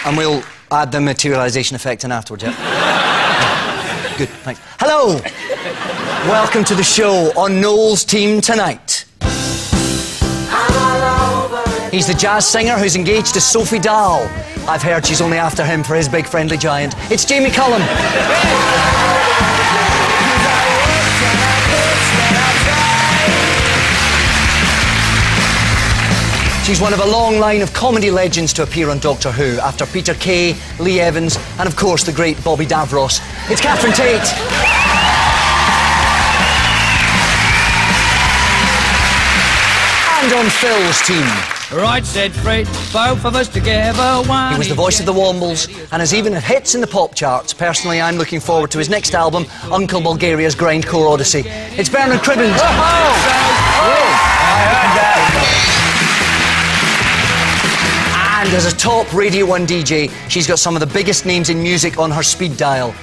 And we'll add the materialisation effect in afterwards, yeah? Good, thanks. Hello! Welcome to the show on Noel's team tonight. He's the jazz singer who's engaged to Sophie Dahl. I've heard she's only after him for his big friendly giant. It's Jamie Cullum. She's one of a long line of comedy legends to appear on Doctor Who, after Peter Kay, Lee Evans, and of course the great Bobby Davros. It's Catherine Tate. And on Phil's team. Right, said Fred, both of us together, one. He was the voice of the Wombles and has even had hits in the pop charts. Personally, I'm looking forward to his next album, Uncle Bulgaria's Grindcore Odyssey. It's Bernard Cribbins. I heard that. And as a top Radio 1 DJ, she's got some of the biggest names in music on her speed dial.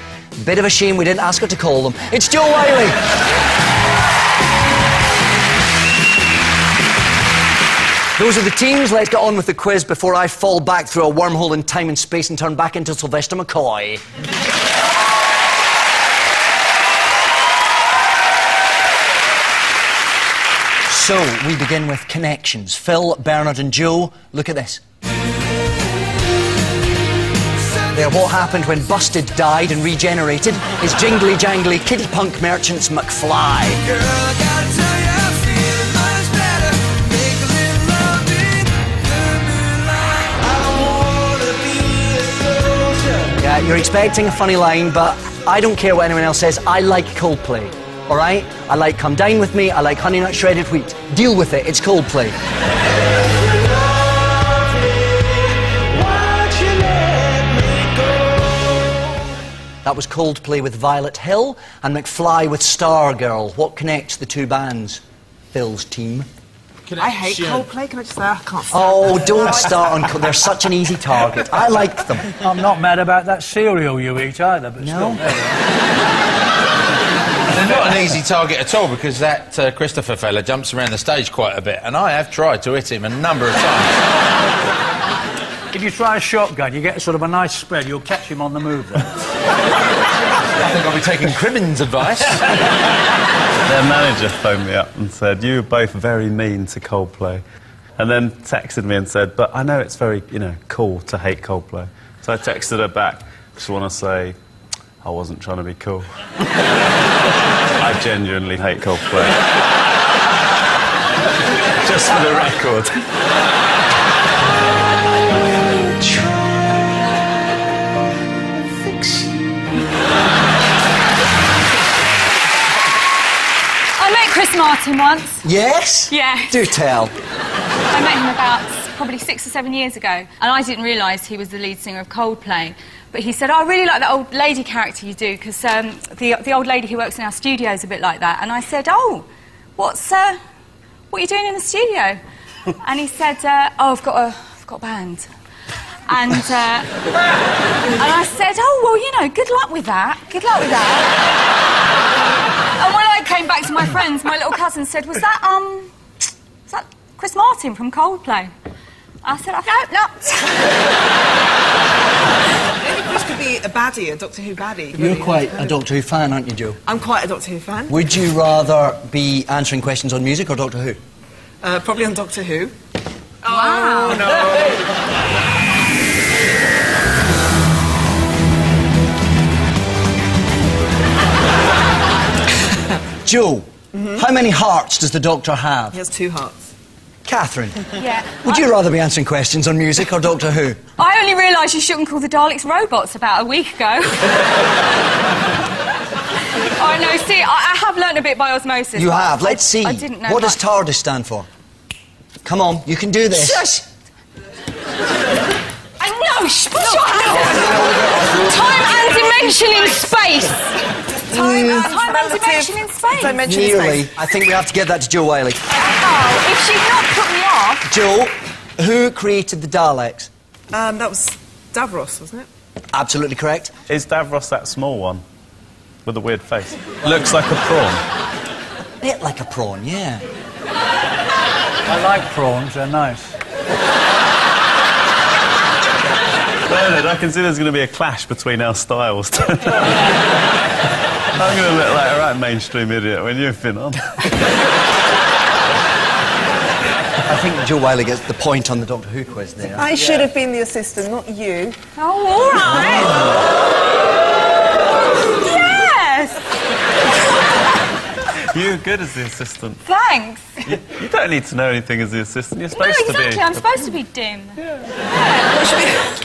Bit of a shame we didn't ask her to call them. It's Jo Whiley. Those are the teams. Let's get on with the quiz before I fall back through a wormhole in time and space and turn back into Sylvester McCoy. So, we begin with connections. Phil, Bernard and Jo, look at this. They're what happened when Busted died and regenerated is jingly jangly kiddie punk merchants McFly. Yeah, you're expecting a funny line, but I don't care what anyone else says. I like Coldplay, all right? I like Come Dine With Me, I like Honey Nut Shredded Wheat. Deal with it, it's Coldplay. That was Coldplay with Violet Hill and McFly with Stargirl. What connects the two bands? Phil's team. I hate Coldplay, can I just say? I can't stand Oh, don't start on Coldplay. They're such an easy target. I liked them. I'm not mad about that cereal you eat either, but No? They're not an easy target at all, because that Christopher fella jumps around the stage quite a bit, and I have tried to hit him a number of times. If you try a shotgun, you get sort of a nice spread, you'll catch him on the move then. I think I'll be taking Cribbins' advice. Their manager phoned me up and said, "You were both very mean to Coldplay." And then texted me and said, "But I know it's very, cool to hate Coldplay." So I texted her back, just want to say, I wasn't trying to be cool. I genuinely hate Coldplay. Just for the record. I met Chris Martin once. Yes? Yeah. Do tell. I met him about probably 6 or 7 years ago, and I didn't realise he was the lead singer of Coldplay. But he said, "Oh, I really like that old lady character you do, because the old lady who works in our studio is a bit like that." And I said, "Oh, what are you doing in the studio?" And he said, "Oh, I've got a band." And I said, "Oh, well, good luck with that. Good luck with that." And when I came back to my friends, my little cousin said, "Was that Chris Martin from Coldplay?" I said, "I hope not." This could be a baddie, a Doctor Who baddie. You're quite a Doctor Who fan, aren't you, Jo? I'm quite a Doctor Who fan. Would you rather be answering questions on music or Doctor Who? Probably on Doctor Who. Wow. Oh, no. Jo, how many hearts does the Doctor have? He has 2 hearts. Catherine, Yeah. would you rather be answering questions on music or Doctor Who? I only realised you shouldn't call the Daleks robots about a week ago. Oh, no, see, I have learnt a bit by osmosis. You but have. Let's see. I didn't know What does much. TARDIS stand for? Come on, you can do this. Shush! I know, put your hand Time and dimension in space! Time and dimension in space! Dimension in Nearly. space. I think we have to get that to Jo Whiley. Oh, if she'd not put me off... Jo, who created the Daleks? That was Davros, wasn't it? Absolutely correct. Is Davros that small one? With a weird face? Looks like a prawn. A bit like a prawn, yeah. I like prawns, they're nice. Bernard, I can see there's going to be a clash between our styles. I'm going to look like a right mainstream idiot when you've been on. I think Joe Wiley gets the point on the Doctor Who quiz there. I should have been the assistant, not you. Oh, all right. Yes. You're good as the assistant. Thanks. You don't need to know anything as the assistant. You're No, supposed to be. exactly. I'm supposed to be dim. Yeah.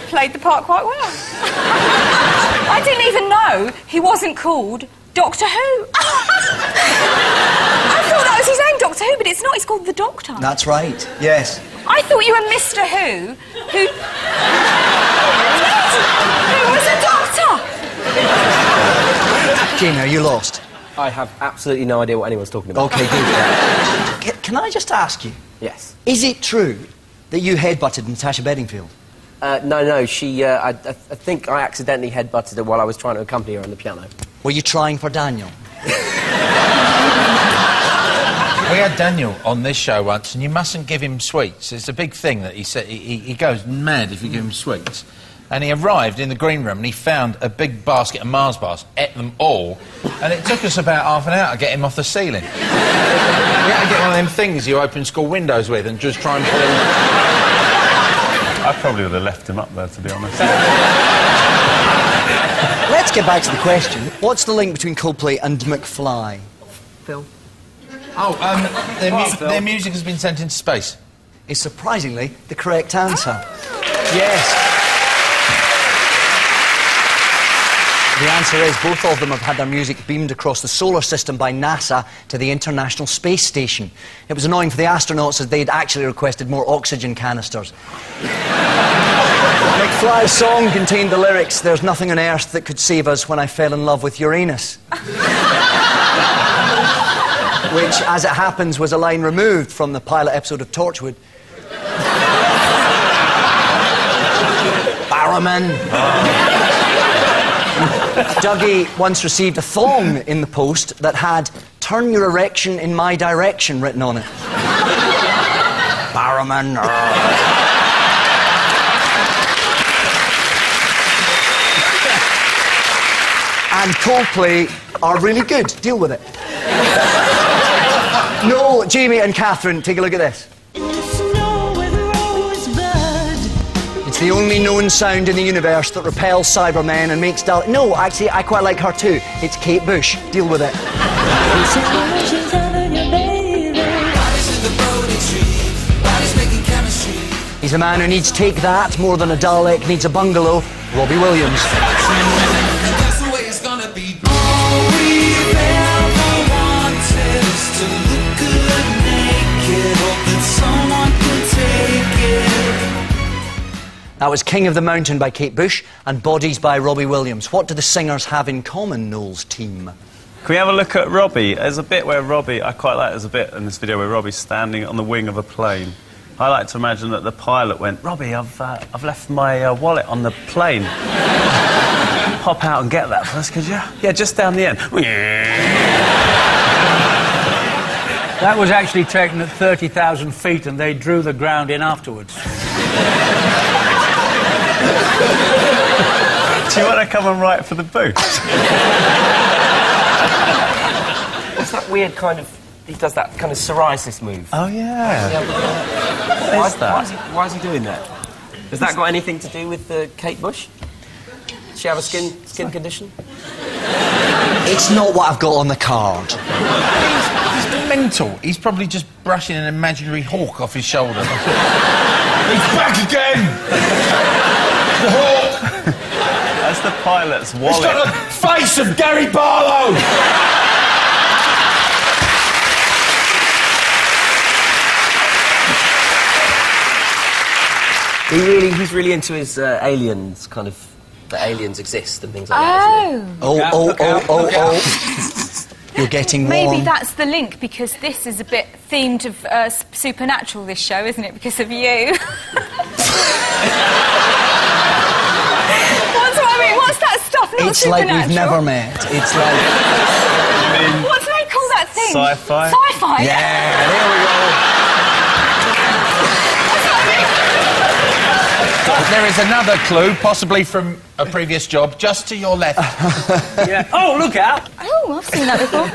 Played the part quite well. I didn't even know he wasn't called Doctor Who. I thought that was his name, Doctor Who, but it's not. It's called The Doctor. That's right, yes. I thought you were Mr. Who was a doctor. Jamie, are you lost? I have absolutely no idea what anyone's talking about. OK, good. Can I just ask you, Yes. is it true that you headbutted Natasha Bedingfield? No, she... I think I accidentally headbutted her while I was trying to accompany her on the piano. Were you trying for Daniel? We had Daniel on this show once, and you mustn't give him sweets. It's a big thing that he said. He goes mad if you give him sweets. And he arrived in the green room and he found a big basket of Mars bars, ate them all, and it took us about half an hour to get him off the ceiling. We had to get one of them things you open school windows with and just try and pull him... I probably would have left him up there, to be honest. Let's get back to the question. What's the link between Coldplay and McFly? Phil. Oh, their music has been sent into space. Is surprisingly the correct answer. Yes. The answer is both of them have had their music beamed across the solar system by NASA to the International Space Station. It was annoying for the astronauts as they'd actually requested more oxygen canisters. McFly's song contained the lyrics, "There's nothing on earth that could save us when I fell in love with Uranus." Which, as it happens, was a line removed from the pilot episode of Torchwood. Barrowman. Dougie once received a thong in the post that had "Turn your erection in my direction" written on it. Barrowman. And Coldplay are really good. Deal with it. No, Jamie and Catherine, take a look at this. It's the only known sound in the universe that repels Cybermen and makes No, actually, I quite like her too. It's Kate Bush. Deal with it. He's a man who needs Take That more than a Dalek needs a bungalow. Robbie Williams. That was King of the Mountain by Kate Bush and Bodies by Robbie Williams. What do the singers have in common, Noel's team? Can we have a look at Robbie? There's a bit where Robbie... I quite like there's a bit in this video where Robbie's standing on the wing of a plane. I like to imagine that the pilot went, "Robbie, I've left my wallet on the plane. Pop out and get that for us, could you?" "Yeah, just down the end." That was actually taken at 30,000 feet and they drew the ground in afterwards. Do you want to come and write for the booth? What's that weird kind of... He does that kind of psoriasis move. Oh, yeah. What is that? Why is he doing that? Has that got anything to do with Kate Bush? Does she have a skin condition? It's not what I've got on the card. He's mental. He's probably just brushing an imaginary hawk off his shoulder. He's back again! The hawk! That's the pilot's wallet. It's got the face of Gary Barlow! He's really into his aliens, kind of... that aliens exist and things like that, isn't he? Oh. You're getting warm. Maybe that's the link, because this is a bit themed of supernatural, this show, isn't it? Because of you. What's that stuff? Not It's like supernatural. we've never met. It's like... What do they call that thing? Sci-fi? Sci-fi? Yeah, there we go. There is another clue, possibly from a previous job, just to your left. Yeah. Oh, look out! Oh, I've seen that before.